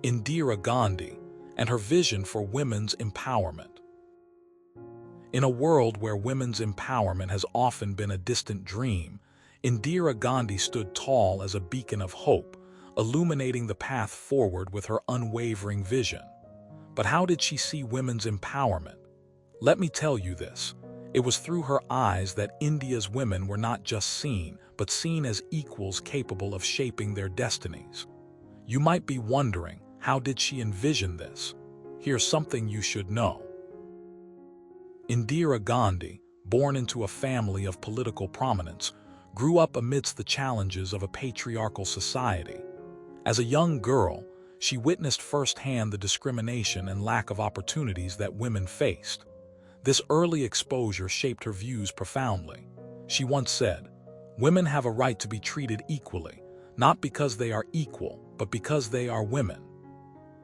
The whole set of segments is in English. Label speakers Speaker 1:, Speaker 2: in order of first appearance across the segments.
Speaker 1: Indira Gandhi, and her vision for women's empowerment. In a world where women's empowerment has often been a distant dream, Indira Gandhi stood tall as a beacon of hope, illuminating the path forward with her unwavering vision. But how did she see women's empowerment? Let me tell you this. It was through her eyes that India's women were not just seen, but seen as equals capable of shaping their destinies. You might be wondering, how did she envision this? Here's something you should know. Indira Gandhi, born into a family of political prominence, grew up amidst the challenges of a patriarchal society. As a young girl, she witnessed firsthand the discrimination and lack of opportunities that women faced. This early exposure shaped her views profoundly. She once said, "Women have a right to be treated equally, not because they are equal, but because they are women."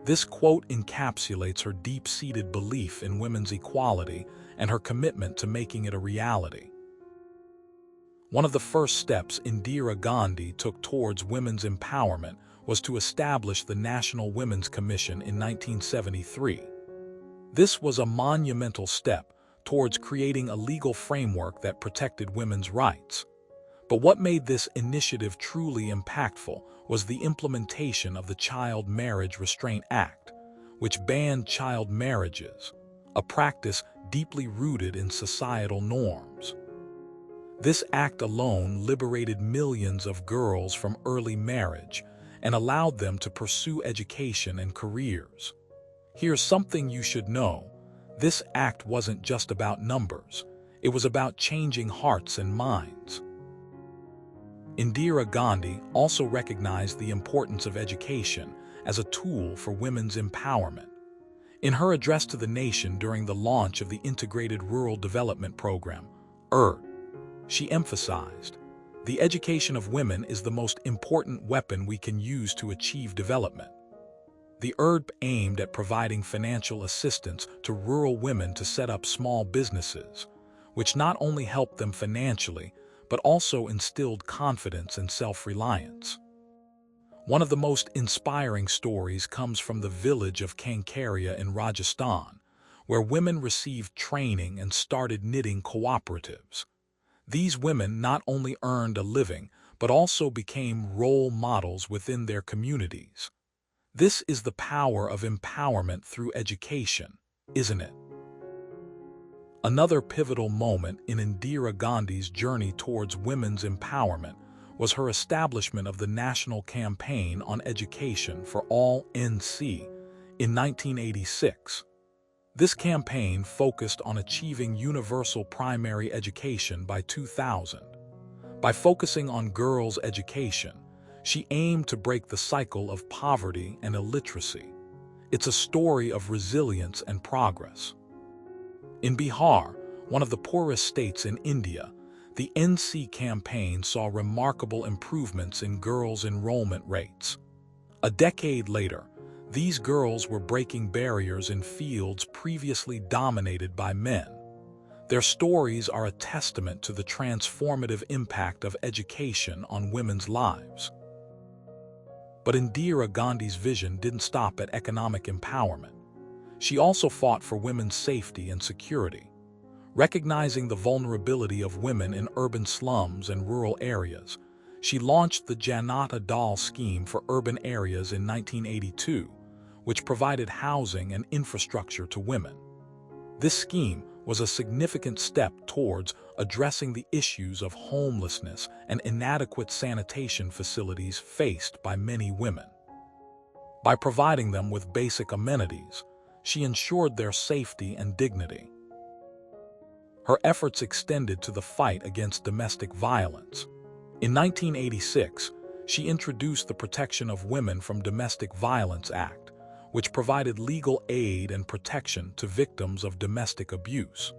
Speaker 1: This quote encapsulates her deep-seated belief in women's equality and her commitment to making it a reality. One of the first steps Indira Gandhi took towards women's empowerment was to establish the National Women's Commission in 1973. This was a monumental step towards creating a legal framework that protected women's rights. But what made this initiative truly impactful was the implementation of the Child Marriage Restraint Act, which banned child marriages, a practice deeply rooted in societal norms. This act alone liberated millions of girls from early marriage and allowed them to pursue education and careers. Here's something you should know. This act wasn't just about numbers. It was about changing hearts and minds. Indira Gandhi also recognized the importance of education as a tool for women's empowerment. In her address to the nation during the launch of the Integrated Rural Development Program, (IRD), she emphasized, "The education of women is the most important weapon we can use to achieve development." The IRD aimed at providing financial assistance to rural women to set up small businesses, which not only helped them financially, but also instilled confidence and self-reliance. One of the most inspiring stories comes from the village of Kankaria in Rajasthan, where women received training and started knitting cooperatives. These women not only earned a living, but also became role models within their communities. This is the power of empowerment through education, isn't it? Another pivotal moment in Indira Gandhi's journey towards women's empowerment was her establishment of the National Campaign on Education for All (NC) in 1986. This campaign focused on achieving universal primary education by 2000. By focusing on girls' education, she aimed to break the cycle of poverty and illiteracy. It's a story of resilience and progress. In Bihar, one of the poorest states in India, the NC campaign saw remarkable improvements in girls' enrollment rates. A decade later, these girls were breaking barriers in fields previously dominated by men. Their stories are a testament to the transformative impact of education on women's lives. But Indira Gandhi's vision didn't stop at economic empowerment. She also fought for women's safety and security. Recognizing the vulnerability of women in urban slums and rural areas, she launched the Janata Dal scheme for urban areas in 1982, which provided housing and infrastructure to women. This scheme was a significant step towards addressing the issues of homelessness and inadequate sanitation facilities faced by many women. By providing them with basic amenities, she ensured their safety and dignity. Her efforts extended to the fight against domestic violence. In 1986, she introduced the Protection of Women from Domestic Violence Act, which provided legal aid and protection to victims of domestic abuse.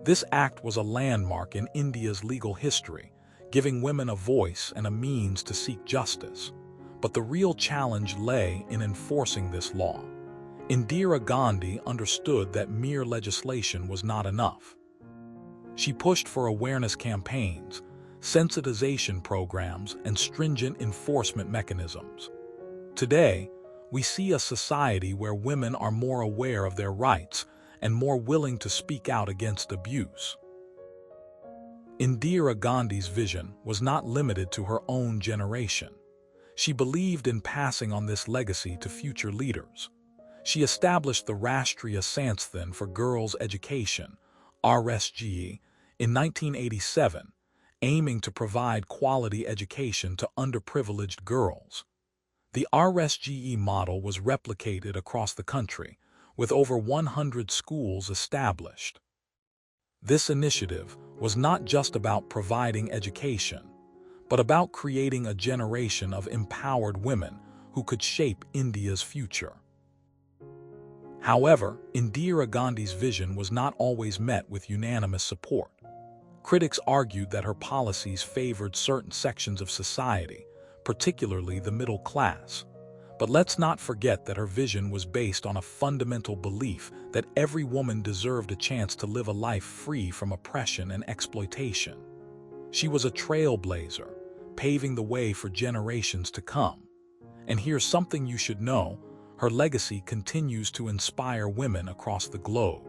Speaker 1: This act was a landmark in India's legal history, giving women a voice and a means to seek justice. But the real challenge lay in enforcing this law. Indira Gandhi understood that mere legislation was not enough. She pushed for awareness campaigns, sensitization programs, and stringent enforcement mechanisms. Today, we see a society where women are more aware of their rights and more willing to speak out against abuse. Indira Gandhi's vision was not limited to her own generation. She believed in passing on this legacy to future leaders. She established the Rashtriya Sansthan for Girls' Education, RSGE, in 1987, aiming to provide quality education to underprivileged girls. The RSGE model was replicated across the country, with over 100 schools established. This initiative was not just about providing education, but about creating a generation of empowered women who could shape India's future. However, Indira Gandhi's vision was not always met with unanimous support. Critics argued that her policies favored certain sections of society, particularly the middle class. But let's not forget that her vision was based on a fundamental belief that every woman deserved a chance to live a life free from oppression and exploitation. She was a trailblazer, paving the way for generations to come. And here's something you should know: her legacy continues to inspire women across the globe.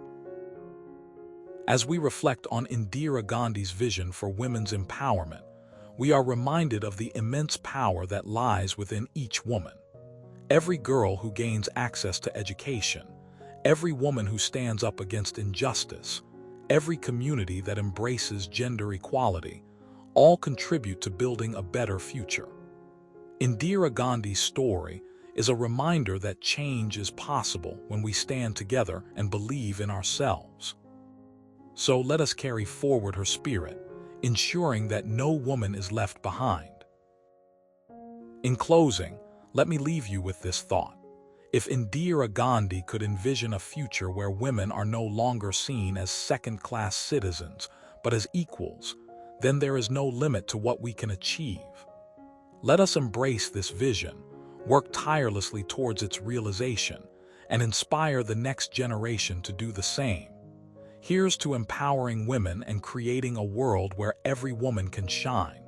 Speaker 1: As we reflect on Indira Gandhi's vision for women's empowerment, we are reminded of the immense power that lies within each woman. Every girl who gains access to education, every woman who stands up against injustice, every community that embraces gender equality, all contribute to building a better future. Indira Gandhi's story is a reminder that change is possible when we stand together and believe in ourselves. So let us carry forward her spirit, ensuring that no woman is left behind. In closing, let me leave you with this thought. If Indira Gandhi could envision a future where women are no longer seen as second-class citizens, but as equals, then there is no limit to what we can achieve. Let us embrace this vision, work tirelessly towards its realization, and inspire the next generation to do the same. Here's to empowering women and creating a world where every woman can shine.